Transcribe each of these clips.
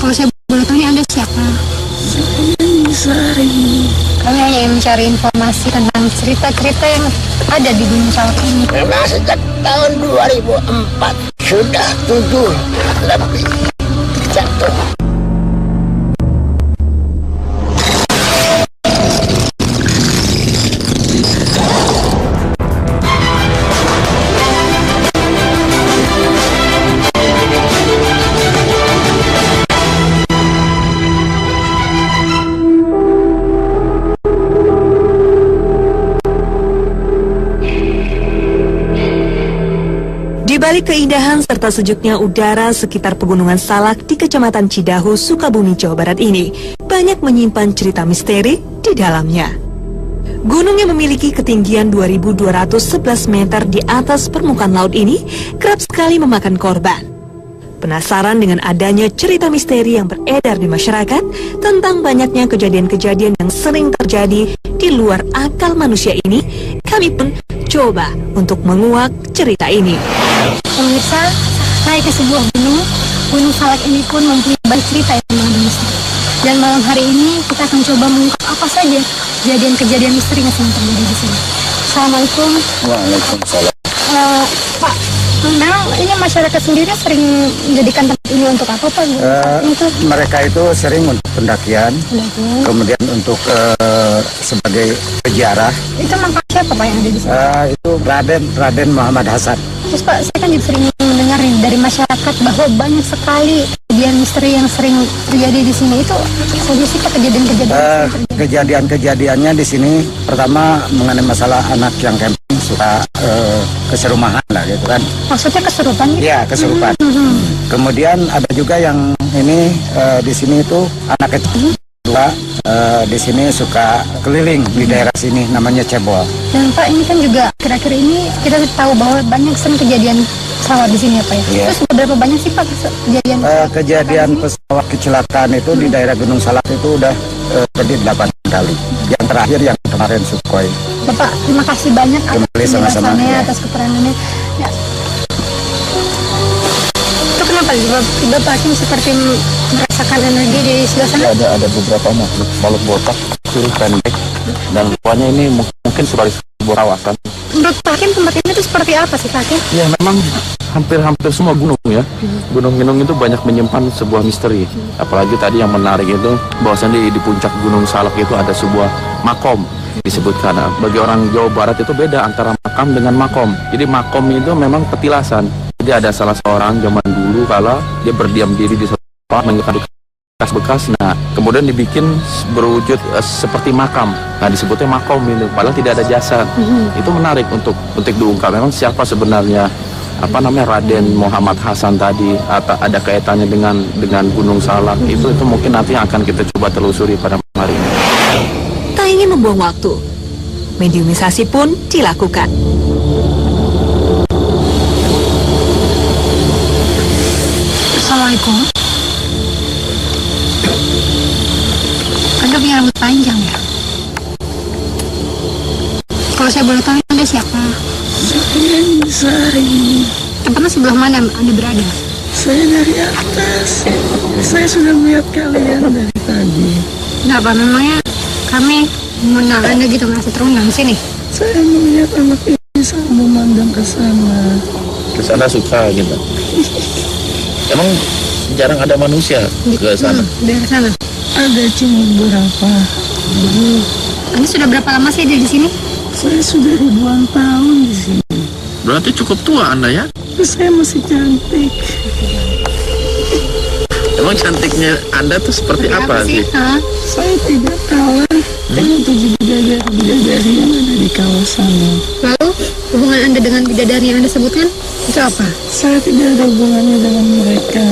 Kalau saya boleh tahu ini Anda siapa? Sari. Kami hanya ingin mencari informasi tentang cerita-cerita yang ada di Gunung Salak ini. Memang sejak tahun 2004 sudah 7 lebih terjatuh. Di balik keindahan serta sejuknya udara sekitar Pegunungan Salak di Kecamatan Cidahu, Sukabumi, Jawa Barat ini banyak menyimpan cerita misteri di dalamnya. Gunung yang memiliki ketinggian 2.211 meter di atas permukaan laut ini kerap sekali memakan korban. Penasaran dengan adanya cerita misteri yang beredar di masyarakat tentang banyaknya kejadian-kejadian yang sering terjadi di luar akal manusia ini, kami pun coba untuk menguak cerita ini. Pemirsa, naik ke sebuah gunung, Gunung Salak ini pun mempunyai banyak cerita yang mengandung misteri. Dan malam hari ini kita akan coba mengungkap apa saja kejadian-kejadian misteri yang sedang terjadi di sini. Assalamualaikum. Waalaikumsalam. Pak, memang ini masyarakat sendiri sering menjadikan tempat ini untuk apa, Pak? Mereka itu sering untuk pendakian, kemudian untuk sebagai peziarah. Itu makam siapa, Pak, yang ada di sini? Itu Raden Muhammad Hasan. Terus Pak, saya kan juga sering mendengar dari masyarakat bahwa banyak sekali kejadian misteri yang sering terjadi di sini. Itu solusi Pak kejadian-kejadian? Kejadian-kejadiannya di sini pertama mengenai masalah anak yang camping suka keserumahan lah gitu kan. Maksudnya kesurupan? Gitu? Iya, kesurupan. Kemudian ada juga yang ini di sini itu anak kecil dua di sini suka keliling di daerah sini namanya cebol. Dan Pak, ini kan juga kira-kira ini kita tahu bahwa banyak sering kejadian pesawat di sini ya, Pak ya. Yeah. Terus berapa banyak sih Pak kejadian? Kejadian pesawat kecelakaan itu di daerah Gunung Salak itu udah terjadi 8 kali. Yang terakhir yang kemarin Sukhoi. Bapak, terima kasih banyak atas penjelasannya, ya. atas keterangannya. Ya. Itu kenapa tiba-tiba Pak Hakim seperti merasakan energi di sebelah sana? Ada beberapa makhluk botak, kecil, pendek, dan rupanya ini mungkin sebagai sebuah kawasan. Menurut Pak Hakim tempat ini itu seperti apa sih Pak Hakim? Ya memang hampir semua gunung ya. Gunung-gunung itu banyak menyimpan sebuah misteri. Apalagi tadi yang menarik itu bahwasannya di puncak Gunung Salak itu ada sebuah makom disebutkan. Bagi orang Jawa Barat itu beda antara makam dengan makom. Jadi makom itu memang petilasan. Jadi ada salah seorang zaman dulu kalau dia berdiam diri di suatu tempat meninggalkan bekas-bekas. Nah, kemudian dibikin berwujud seperti makam. Nah, disebutnya makom itu. Padahal tidak ada jasad. Itu menarik untuk diungkap. Memang siapa sebenarnya Raden Muhammad Hasan tadi, atau ada kaitannya dengan Gunung Salak. Itu mungkin nanti akan kita coba telusuri pada hari ini. Tak ingin membuang waktu, mediumisasi pun dilakukan. Assalamualaikum. Anda punya rambut panjang ya? Kalau saya boleh tahu Anda siapa? Sari. Tempatnya sebelah mana Anda berada? Saya dari atas. Saya sudah melihat kalian dari tadi. Kenapa? Memangnya kami mengundang Anda gitu merasa terundang sini? Saya melihat anak ini sangat memandang ke sana. Ke sana suka gitu. Emang jarang ada manusia ke sana? Dari sana. Ada cuma beberapa. Anda sudah berapa lama sih di sini? Saya sudah ribuan tahun di sini. Berarti cukup tua Anda ya? Tapi saya masih cantik. Emang cantiknya Anda tuh seperti apa sih? Hah? Saya tidak tahu. Hanya 7 bidadari yang ada di kawasan. Lalu hubungan Anda dengan bidadari yang Anda sebutkan itu apa? Saya tidak ada hubungannya dengan mereka.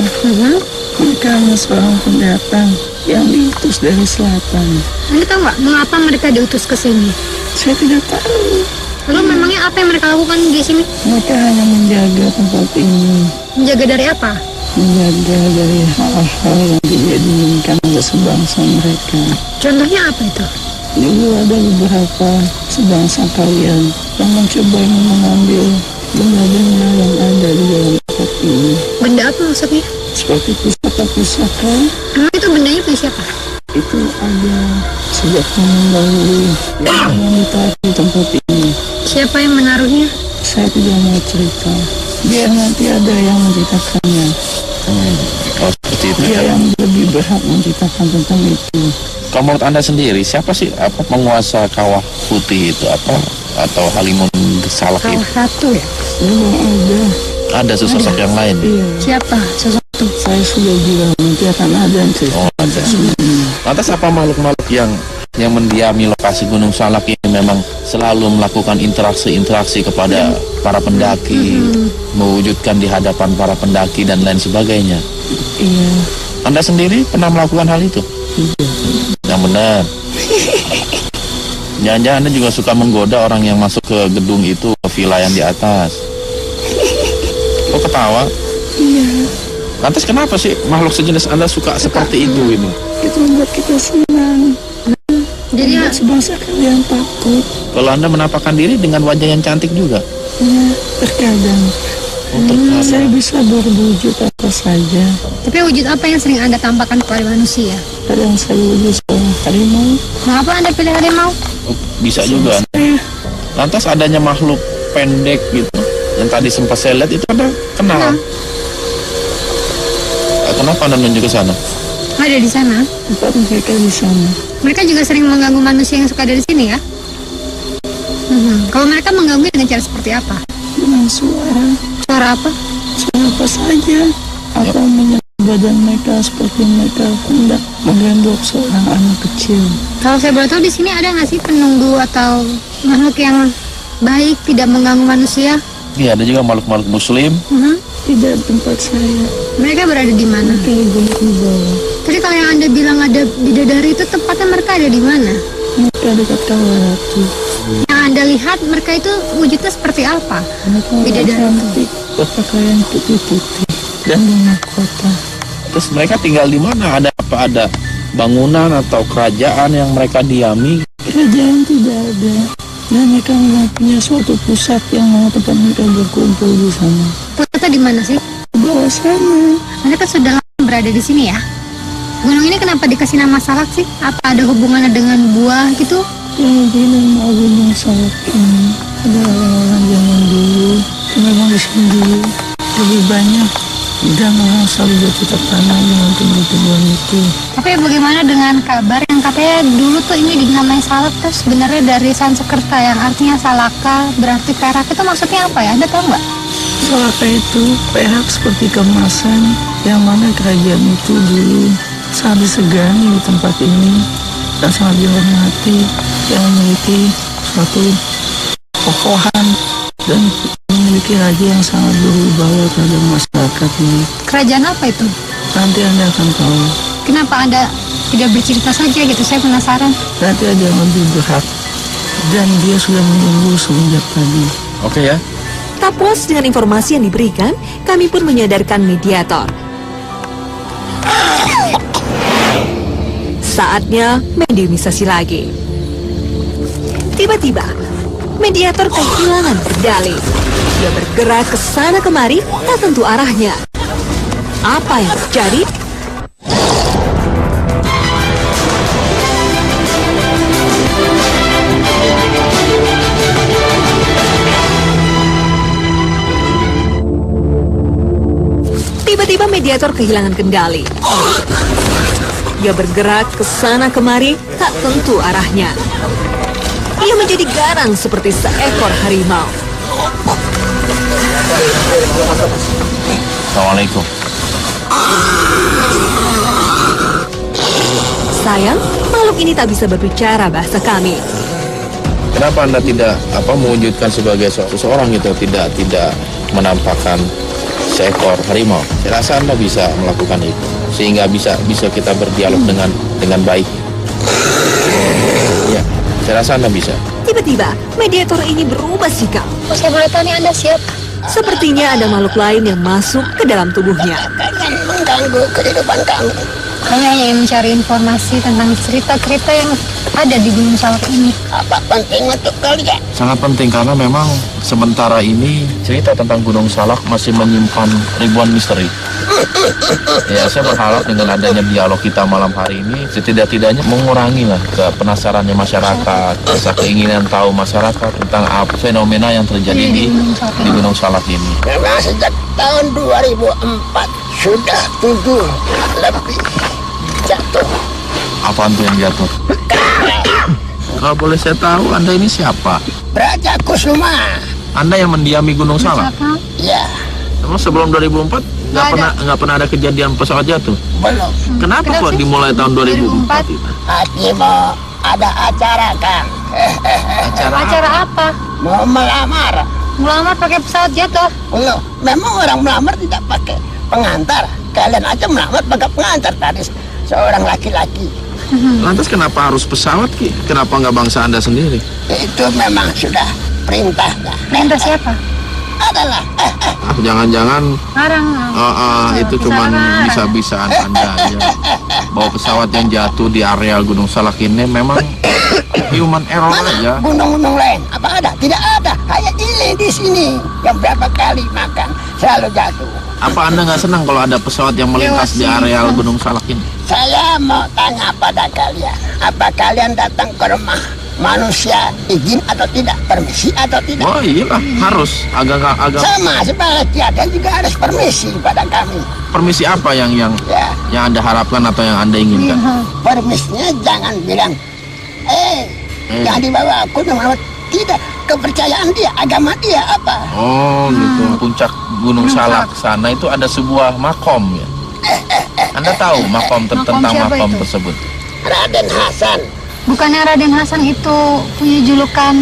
Mereka hanya seorang pendatang yang diutus dari selatan. Anda tahu nggak mengapa mereka diutus ke sini? Saya tidak tahu. Lalu memangnya apa yang mereka lakukan di sini? Mereka hanya menjaga tempat ini. Menjaga dari apa? Menjaga dari hal-hal yang tidak diinginkan oleh sebangsa mereka. Contohnya apa itu? Dulu ada beberapa sebangsa kalian yang mencoba mengambil benda-benda yang ada di dalam tempat ini. Benda apa maksudnya? seperti pusaka-pusaka. Emang itu bendanya punya siapa? Itu ada sejak zaman dahulu yang ditaruh di tempat ini. Siapa yang menaruhnya? Saya tidak mau cerita, biar nanti ada yang menceritakannya. Oh, seperti itu. Dia yang lebih berhak menceritakan tentang itu. Kalau menurut Anda sendiri, siapa sih penguasa kawah putih itu? Atau Halimun Salak Salah itu? satu ya? Memang ada. Ada sosok yang lain? Iya, Siapa? Sesuatu. saya sudah bilang nanti akan ada yang cerita. Oh, ada. Lantas apa makhluk-makhluk yang mendiami lokasi Gunung Salak ini memang selalu melakukan interaksi kepada para pendaki, mewujudkan di hadapan para pendaki dan lain sebagainya? Iya, Anda sendiri pernah melakukan hal itu? Yang benar. Jangan-jangan Anda juga suka menggoda orang yang masuk ke gedung itu, ke villa yang di atas. Kok ketawa? iya. Lantas kenapa sih makhluk sejenis Anda suka seperti itu ini? Itu membuat kita senang. Jadi ya, Membuat sebangsa kalian takut. Kalau Anda menampakkan diri dengan wajah yang cantik juga? Ya, terkadang Untuk saya bisa berwujud apa saja. tapi wujud apa yang sering Anda tampakkan kepada manusia? Kadang saya wujud seorang harimau. Mengapa Anda pilih harimau? bisa juga. Lantas adanya makhluk pendek gitu yang tadi sempat saya lihat itu Anda kenal? Kenapa Anda nunjuk ke sana? Ada di sana. Tempat mereka di sana. Mereka juga sering mengganggu manusia yang suka dari sini ya? Kalau mereka mengganggu dengan cara seperti apa? Dengan suara, Suara apa? suara apa saja. Atau menyerang badan mereka seperti mereka hendak menggendong seorang anak kecil. Kalau saya boleh tahu di sini ada nggak sih penunggu atau makhluk yang baik tidak mengganggu manusia? Iya, ada juga makhluk-makhluk muslim. Tidak tempat saya. Mereka berada di mana? Mereka di bawah. Tadi kalau yang Anda bilang ada bidadari itu tempatnya mereka ada di mana? Mereka dekat kawah ratu. Yang Anda lihat mereka itu wujudnya seperti apa? Mereka Bidadari itu. cantik, berpakaian putih-putih dan di mahkota. Terus mereka tinggal di mana? Ada apa? Ada bangunan atau kerajaan yang mereka diami? Kerajaan tidak ada. Dan mereka punya suatu pusat yang mana tempat mereka berkumpul di sana. Pusatnya di mana sih? Di bawah sana. Mereka sudah lama berada di sini ya? Gunung ini kenapa dikasih nama Salak sih? Apa ada hubungannya dengan buah gitu? Yang bilang mau gunung Salak ini ada orang-orang zaman dulu. Memang di sini dulu lebih banyak dan orang selalu bercocok tanam dengan tumbuh-tumbuhan itu. Tapi bagaimana dengan kabar yang katanya dulu tuh ini dinamai Salak terus sebenarnya dari Sansekerta yang artinya Salaka berarti perak, itu maksudnya apa ya? Anda tahu nggak? Salaka itu perak seperti kemasan yang mana kerajaan itu dulu sangat disegani di tempat ini dan sangat dihormati, yang memiliki suatu kokohan dan memiliki raja yang sangat berwibawa terhadap masyarakat ini. Kerajaan apa itu? Nanti Anda akan tahu. Kenapa Anda tidak bercerita saja gitu? Saya penasaran. Nanti ada yang lebih berhak dan dia sudah menunggu semenjak tadi. Oke ya. Tak puas dengan informasi yang diberikan, kami pun menyadarkan mediator. Saatnya mediumisasi lagi. Tiba-tiba, mediator kehilangan kendali. Dia bergerak ke sana kemari, tak tentu arahnya. Apa yang terjadi? Tiba-tiba mediator kehilangan kendali. Dia bergerak ke sana kemari, tak tentu arahnya. Ia menjadi garang seperti seekor harimau. Assalamualaikum. Sayang, makhluk ini tak bisa berbicara bahasa kami. Kenapa Anda tidak mewujudkan sebagai seseorang gitu, tidak menampakkan seekor harimau? Saya rasa Anda bisa melakukan itu sehingga bisa kita berdialog dengan baik. Ya, saya rasa Anda bisa. Tiba-tiba, mediator ini berubah sikap. Oh, saya boleh tanya Anda siapa? Sepertinya ada makhluk lain yang masuk ke dalam tubuhnya. Jangan mengganggu kehidupan kamu. Kami hanya ingin mencari informasi tentang cerita-cerita yang ada di Gunung Salak ini. Apa penting untuk kalian? Sangat penting karena memang sementara ini cerita tentang Gunung Salak masih menyimpan ribuan misteri. Ya, saya berharap dengan adanya dialog kita malam hari ini setidak-tidaknya mengurangi lah penasarannya masyarakat, rasa keinginan tahu masyarakat tentang apa fenomena yang terjadi di Gunung Salak ini. Memang sejak tahun 2004 sudah 7 lebih jatuh. Apaan tuh yang jatuh? Kalau boleh saya tahu, Anda ini siapa? Raja Kusuma. Anda yang mendiami Gunung Salak? Ya, Emang sebelum 2004 nggak pernah ada kejadian pesawat jatuh? belum. Kenapa kok sih? dimulai tahun 2004? Hati mau ada acara kan? Acara apa? Mau melamar. Melamar pakai pesawat jatuh. Loh, memang orang melamar tidak pakai pengantar. Kalian aja melamar pakai pengantar tadi seorang laki-laki. Lantas kenapa harus pesawat, Ki? Kenapa nggak bangsa Anda sendiri? Itu memang sudah perintahnya. Perintah siapa? Adalah Jangan-jangan Larang. itu cuma bisa-bisaan Anda ya. Bawa pesawat yang jatuh di area Gunung Salak ini memang human error mana aja. gunung-gunung lain? Apa ada? Tidak ada. Hanya ini di sini yang berapa kali makan selalu jatuh. Apa Anda nggak senang kalau ada pesawat yang melintas di area Gunung Salak ini? Saya mau tanya pada kalian, apa kalian datang ke rumah manusia izin atau tidak, permisi atau tidak? Oh iyalah, harus agak Sama sebaliknya, dan juga harus permisi pada kami. permisi apa yang Ya, Anda harapkan atau yang Anda inginkan? permisinya jangan bilang, jangan dibawa aku dengan tidak kepercayaan dia, agama dia apa? Oh gitu. Puncak Gunung Salak sana itu ada sebuah makom ya. Anda tahu makom tentang siapa makom itu? tersebut? Raden Hasan, Bukannya Raden Hasan itu punya julukan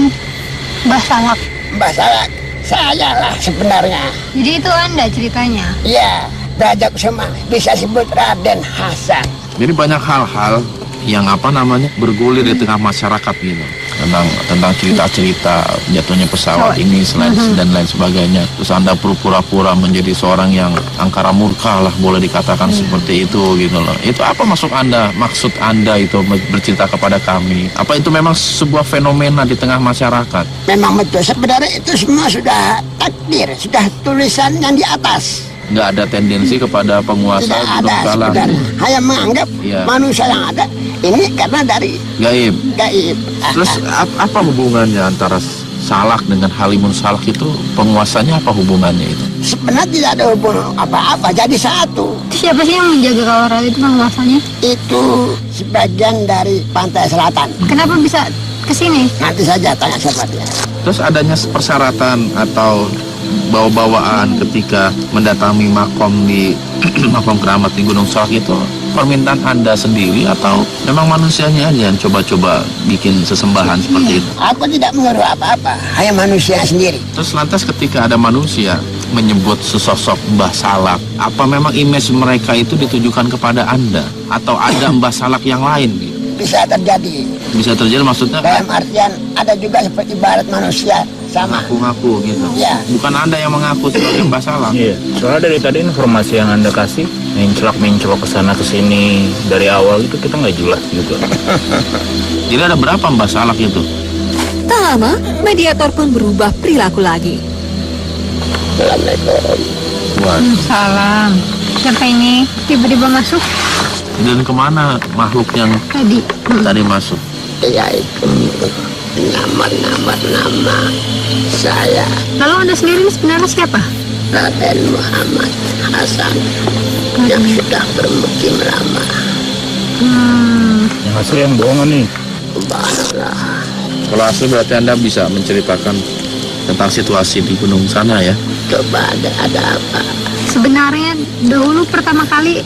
Mbah Salak? Mbah Salak, saya lah sebenarnya. Jadi itu Anda ceritanya. Ya, Raja Kusuma bisa sebut Raden Hasan. Jadi banyak hal-hal yang bergulir di tengah masyarakat gitu tentang cerita-cerita jatuhnya pesawat ini dan lain sebagainya. Terus Anda pura-pura menjadi seorang yang angkara murka lah, boleh dikatakan seperti itu gitu loh. Itu apa maksud Anda itu bercerita kepada kami? Apa itu memang sebuah fenomena di tengah masyarakat? Memang betul, sebenarnya itu semua sudah takdir, sudah tulisan yang di atas. Nggak ada tendensi kepada penguasa Tidak Gunung ada Salak. sebenarnya. Hanya menganggap Iya. manusia yang ada ini karena dari Gaib. gaib. Terus apa hubungannya antara Salak dengan Halimun Salak itu? Penguasanya apa hubungannya itu? Sebenarnya tidak ada hubungan apa-apa, jadi satu. Itu siapa sih yang menjaga kawaran itu penguasanya? Itu sebagian dari pantai selatan. Kenapa bisa ke sini? Nanti saja tanya siapa dia. Terus adanya persyaratan atau bawa-bawaan ketika mendatangi makom di makom keramat di Gunung Salak itu permintaan Anda sendiri atau memang manusianya aja yang coba-coba bikin sesembahan seperti itu? Aku tidak menyuruh apa-apa, hanya manusia sendiri. Terus lantas ketika ada manusia menyebut sesosok Mbah Salak, apa memang image mereka itu ditujukan kepada Anda atau ada Mbah Salak yang lain gitu? Bisa terjadi. Bisa terjadi maksudnya Dalam artian ada juga seperti barat manusia sama. mengaku gitu. Ya. Bukan Anda yang mengaku sebagai Mbah Salak. Iya, soalnya dari tadi informasi yang Anda kasih mencelak ke sana ke sini dari awal itu kita nggak jelas juga. Jadi ada berapa Mbah Salak itu? Tak lama, mediator pun berubah perilaku lagi. Assalamualaikum. Salam. Siapa ini? Tiba-tiba masuk Dan kemana makhluk yang tadi. tadi masuk? Yaitu nama saya Lalu Anda sendiri ini sebenarnya siapa? Raden Muhammad Hasan yang sudah bermukim lama. Yang asli yang bohongan nih. Subhanallah. Kalau asli berarti Anda bisa menceritakan tentang situasi di gunung sana ya? Coba ada apa? Sebenarnya dahulu pertama kali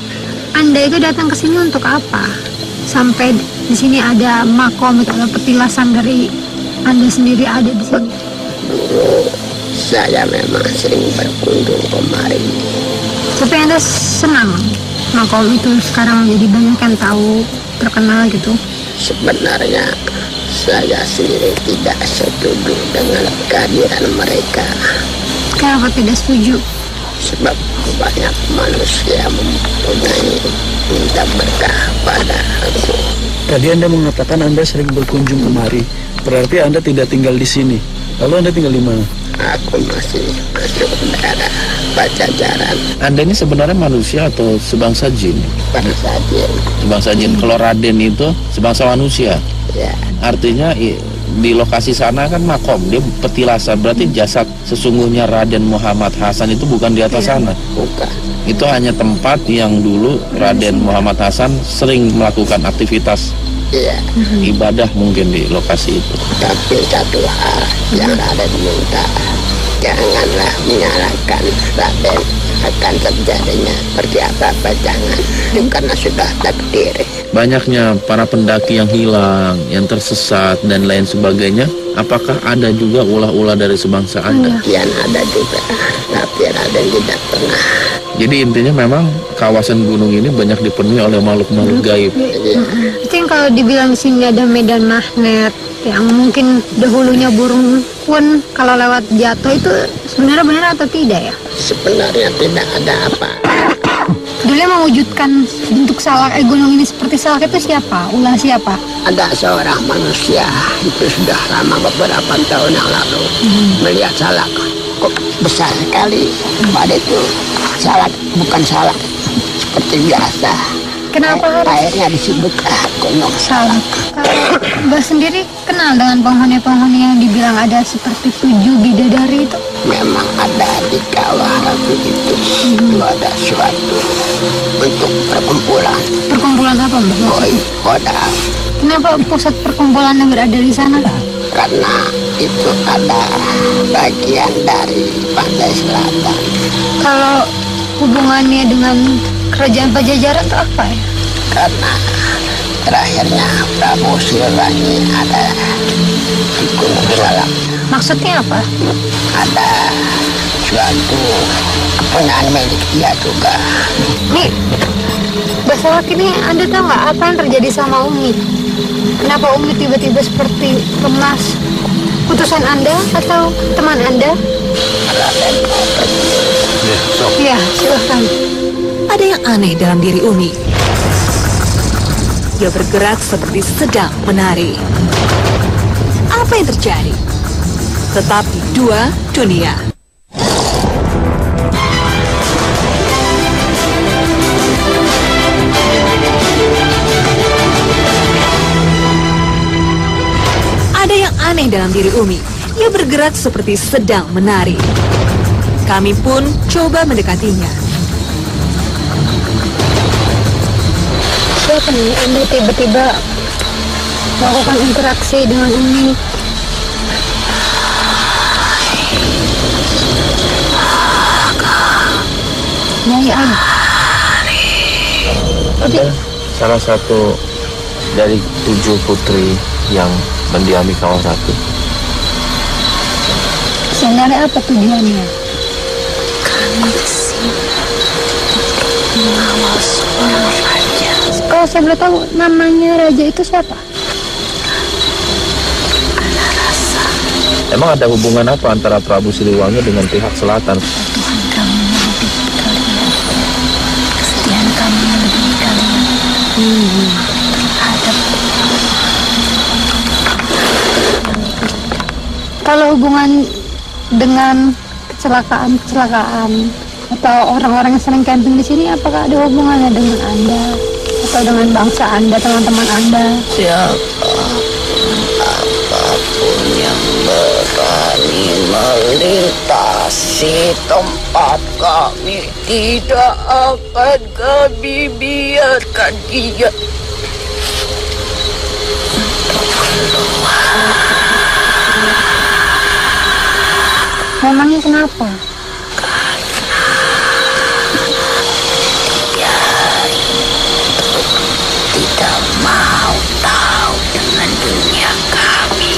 Anda itu datang ke sini untuk apa? Sampai di sini ada makom, itu ada petilasan dari Anda sendiri ada di sini. Dulu saya memang sering berkunjung kemari. Tapi Anda senang makom itu sekarang jadi banyak yang tahu, terkenal gitu. Sebenarnya saya sendiri tidak setuju dengan kehadiran mereka. Kenapa tidak setuju? Sebab banyak manusia mempunyai minta berkah pada aku. Tadi Anda mengatakan Anda sering berkunjung kemari. Berarti Anda tidak tinggal di sini. Lalu Anda tinggal di mana? Aku masih masuk daerah Pajajaran. Anda ini sebenarnya manusia atau sebangsa jin? Bangsa jin. Sebangsa jin. Kalau Raden itu sebangsa manusia. Ya, Artinya di lokasi sana kan makom, dia petilasan. Berarti jasad sesungguhnya Raden Muhammad Hasan itu bukan di atas sana. bukan. Itu hanya tempat yang dulu Raden Muhammad Hasan sering melakukan aktivitas Iya, ibadah mungkin di lokasi itu. tapi satu hal yang Raden minta, janganlah menyalahkan Raden akan terjadinya seperti apa-apa, jangan. Itu karena sudah takdir. Banyaknya para pendaki yang hilang, yang tersesat dan lain sebagainya. Apakah ada juga ulah-ulah dari sebangsa Anda? Kian ada juga, tapi Raden tidak pernah. Jadi intinya memang kawasan gunung ini banyak dipenuhi oleh makhluk-makhluk gaib. Itu yang kalau dibilang di sini ada medan magnet yang mungkin dahulunya burung pun kalau lewat jatuh itu sebenarnya benar atau tidak ya? Sebenarnya tidak ada apa. Dulu yang mewujudkan bentuk salak gunung ini seperti salak itu siapa? Ulah siapa? Ada seorang manusia itu sudah lama beberapa tahun yang lalu melihat salak kok besar sekali. Pada itu salak bukan salak seperti biasa. Kenapa harus Airnya disebut gunung salak? Kalau Mbak sendiri kenal dengan penghuni-penghuni yang dibilang ada seperti 7 bidadari itu? memang ada di kawah ratu itu. Itu ada suatu bentuk perkumpulan Perkumpulan apa Mbak? goib kodam, Kenapa pusat perkumpulannya berada di sana? karena itu ada bagian dari pantai selatan. Kalau hubungannya dengan kerajaan Pajajaran itu apa ya? Karena terakhirnya Prabu Siliwangi ada di Gunung Salak. Maksudnya apa? Ada suatu kepunyaan milik dia juga. Nih, Mbak Salak ini Anda tahu nggak apa yang terjadi sama Umi? Kenapa Umi tiba-tiba seperti lemas? Putusan Anda atau teman Anda? Raden mau pergi. Ya, silahkan. Ada yang aneh dalam diri Umi. Dia bergerak seperti sedang menari. Apa yang terjadi? Tetap di Dua Dunia. Ada yang aneh dalam diri Umi. Ia bergerak seperti sedang menari. Kami pun coba mendekatinya. Siapa nih Anda tiba-tiba melakukan interaksi dengan Umi? Nyai Aga. Anda salah satu dari 7 putri yang mendiami kawah ratu. Sebenarnya apa tujuannya? Kalau saya boleh tahu namanya raja itu siapa? Emang ada hubungan apa antara Prabu Siliwangi dengan pihak selatan? Kalau hubungan dengan kecelakaan atau orang-orang yang sering camping di sini, apakah ada hubungannya dengan Anda atau dengan bangsa Anda, teman-teman Anda? Siapa apapun yang berani melintasi tempat kami, tidak akan kami biarkan dia Memangnya kenapa? tidak mau tahu dengan dunia kami.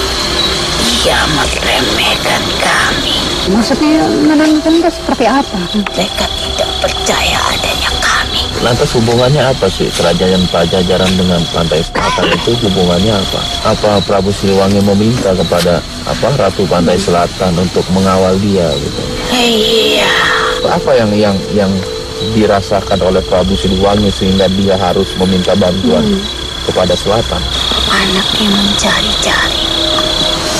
Dia meremehkan kami. Maksudnya menurunkan itu seperti apa? Mereka tidak percaya adanya kami. Lantas hubungannya apa sih kerajaan Pajajaran dengan pantai selatan itu hubungannya apa? Apa Prabu Siliwangi meminta kepada Ratu Pantai Selatan untuk mengawal dia gitu? Iya, Apa yang dirasakan oleh Prabu Siliwangi sehingga dia harus meminta bantuan kepada selatan? Anak yang mencari-cari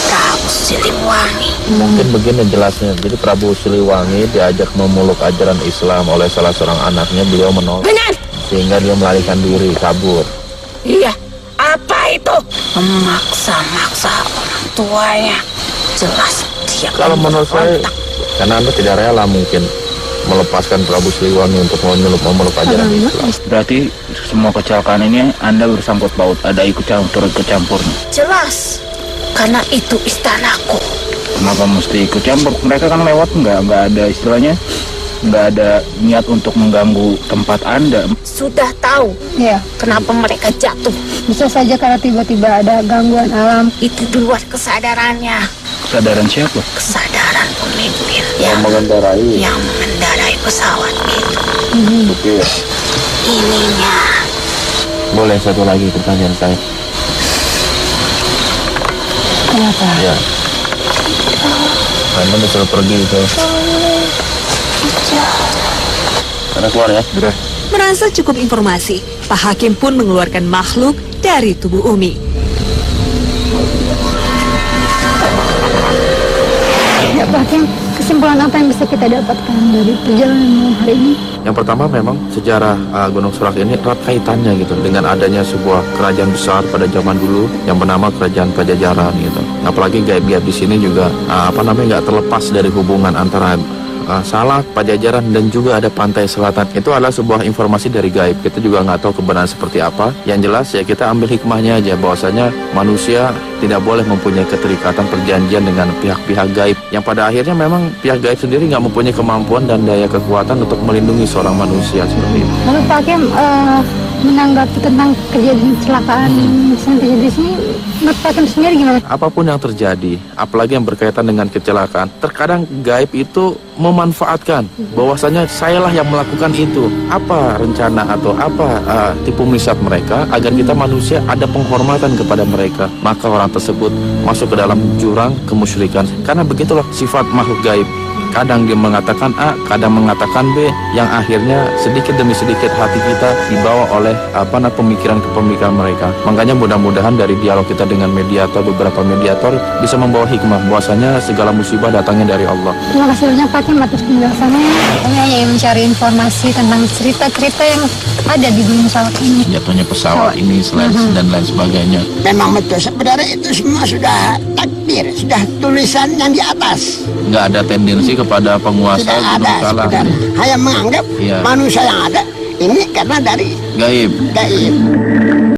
Prabu Siliwangi. Mungkin begini jelasnya. Jadi Prabu Siliwangi diajak memeluk ajaran Islam oleh salah seorang anaknya, beliau menolak. Benar. Sehingga dia melarikan diri, kabur. Iya, apa itu? Memaksa-maksa orang tuanya. Jelas dia Kalau menurut saya, karena Anda tidak rela mungkin melepaskan Prabu Siliwangi untuk memeluk ajaran Islam. Berarti semua kecelakaan ini Anda bersangkut paut, ada ikut campurnya. jelas. Karena itu istanaku. Kenapa mesti ikut campur? Mereka kan lewat nggak ada istilahnya, nggak ada niat untuk mengganggu tempat Anda. Sudah tahu Ya, kenapa mereka jatuh. bisa saja karena tiba-tiba ada gangguan alam. Itu di luar kesadarannya. Kesadaran siapa? Kesadaran pemimpin Yang mengendarai. yang mengendarai pesawat itu. Oke. Ininya. Boleh satu lagi pertanyaan saya? Kenapa? Ya. Anda disuruh pergi itu. Anda keluar ya. Sudah. Merasa cukup informasi, Pak Hakim pun mengeluarkan makhluk dari tubuh Umi. Ya Pak Hakim, kesimpulan apa yang bisa kita dapatkan dari perjalanan malam hari ini? Yang pertama memang sejarah Gunung Salak ini erat kaitannya gitu dengan adanya sebuah kerajaan besar pada zaman dulu yang bernama Kerajaan Pajajaran gitu. Apalagi gaib-gaib di sini juga nggak terlepas dari hubungan antara Salak, Pajajaran, dan juga ada pantai selatan. Itu adalah sebuah informasi dari gaib. Kita juga nggak tahu kebenaran seperti apa. Yang jelas ya kita ambil hikmahnya aja, bahwasanya manusia tidak boleh mempunyai keterikatan perjanjian dengan pihak-pihak gaib, yang pada akhirnya memang pihak gaib sendiri nggak mempunyai kemampuan dan daya kekuatan untuk melindungi seorang manusia seperti itu. Lalu Pak Hakim menanggapi tentang kejadian kecelakaan yang terjadi di sini, menurut Pak Hakim sendiri gimana? Apapun yang terjadi, apalagi yang berkaitan dengan kecelakaan, terkadang gaib itu memanfaatkan bahwasanya sayalah yang melakukan itu. Apa rencana atau apa tipu misat mereka agar kita manusia ada penghormatan kepada mereka, maka orang tersebut masuk ke dalam jurang kemusyrikan. Karena begitulah sifat makhluk gaib. Kadang dia mengatakan A, kadang mengatakan B, yang akhirnya sedikit demi sedikit hati kita dibawa oleh pemikiran ke pemikiran mereka. Makanya mudah-mudahan dari dialog kita dengan beberapa mediator bisa membawa hikmah bahwasanya segala musibah datangnya dari Allah. Terima kasih banyak Pak Hakim atas penjelasannya. Kami hanya ingin mencari informasi tentang cerita-cerita yang ada di Gunung Salak ini. Jatuhnya pesawat ini dan lain sebagainya. Memang betul, sebenarnya itu semua sudah takdir, sudah tulisan yang di atas. Nggak ada tendensi kepada penguasa Tidak Gunung ada Salak. sebenarnya. Hanya menganggap Iya. manusia yang ada ini karena dari Gaib. gaib.